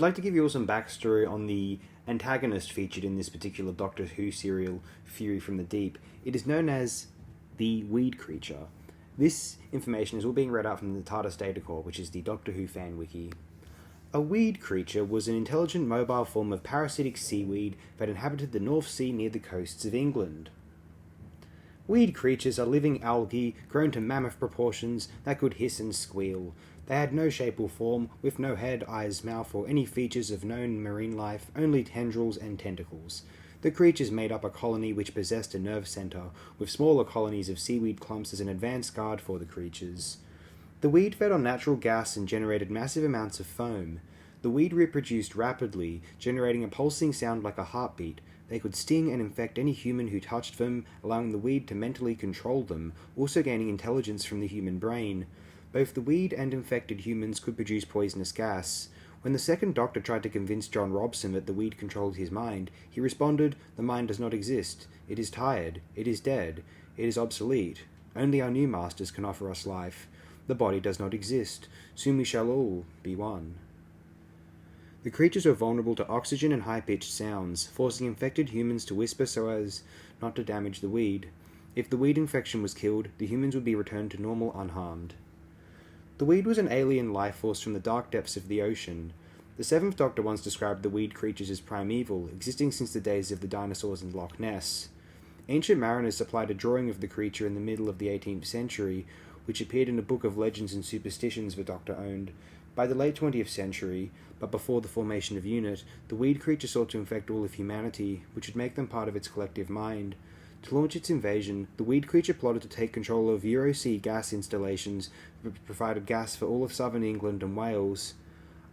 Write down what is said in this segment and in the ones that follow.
I'd like to give you all some backstory on the antagonist featured in this particular Doctor Who serial, Fury from the Deep. It is known as the Weed Creature. This information is all being read out from the TARDIS Data Core, which is the Doctor Who fan wiki. A weed creature was an intelligent mobile form of parasitic seaweed that inhabited the North Sea near the coasts of England. Weed creatures are living algae grown to mammoth proportions that could hiss and squeal. They had no shape or form, with no head, eyes, mouth, or any features of known marine life, only tendrils and tentacles. The creatures made up a colony which possessed a nerve centre, with smaller colonies of seaweed clumps as an advance guard for the creatures. The weed fed on natural gas and generated massive amounts of foam. The weed reproduced rapidly, generating a pulsing sound like a heartbeat. They could sting and infect any human who touched them, allowing the weed to mentally control them, also gaining intelligence from the human brain. Both the weed and infected humans could produce poisonous gas. When the second Doctor tried to convince John Robson that the weed controlled his mind, he responded, "The mind does not exist. It is tired. It is dead. It is obsolete. Only our new masters can offer us life. The body does not exist. Soon we shall all be one." The creatures were vulnerable to oxygen and high-pitched sounds, forcing infected humans to whisper so as not to damage the weed. If the weed infection was killed, the humans would be returned to normal unharmed. The weed was an alien life force from the dark depths of the ocean. The Seventh Doctor once described the weed creatures as primeval, existing since the days of the dinosaurs in Loch Ness. Ancient mariners supplied a drawing of the creature in the middle of the 18th century, which appeared in a book of legends and superstitions the Doctor owned. By the late 20th century, but before the formation of UNIT, the weed creature sought to infect all of humanity, which would make them part of its collective mind. To launch its invasion, the weed creature plotted to take control of Eurosea gas installations that provided gas for all of southern England and Wales.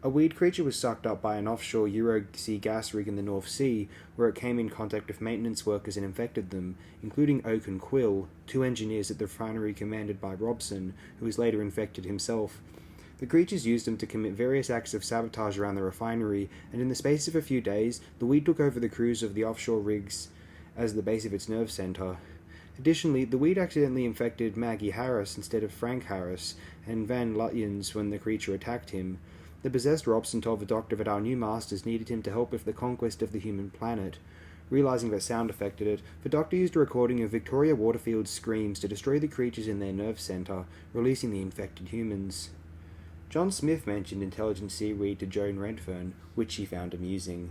A weed creature was sucked up by an offshore Eurosea gas rig in the North Sea, where it came in contact with maintenance workers and infected them, including Oak and Quill, two engineers at the refinery commanded by Robson, who was later infected himself. The creatures used them to commit various acts of sabotage around the refinery, and in the space of a few days, the weed took over the crews of the offshore rigs as the base of its nerve centre. Additionally, the weed accidentally infected Maggie Harris instead of Frank Harris and Van Lutyens when the creature attacked him. The possessed Robson told the Doctor that our new masters needed him to help with the conquest of the human planet. Realising that sound affected it, the Doctor used a recording of Victoria Waterfield's screams to destroy the creatures in their nerve centre, releasing the infected humans. John Smith mentioned intelligent seaweed to Joan Redfern, which she found amusing.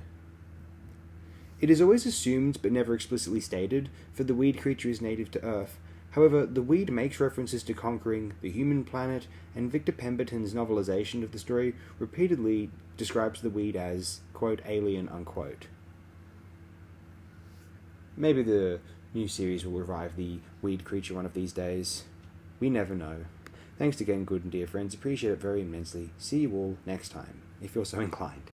It is always assumed, but never explicitly stated, that the weed creature is native to Earth. However, the weed makes references to conquering the human planet, and Victor Pemberton's novelization of the story repeatedly describes the weed as, quote, alien, unquote. Maybe the new series will revive the weed creature one of these days. We never know. Thanks again, good and dear friends. Appreciate it very immensely. See you all next time, if you're so inclined.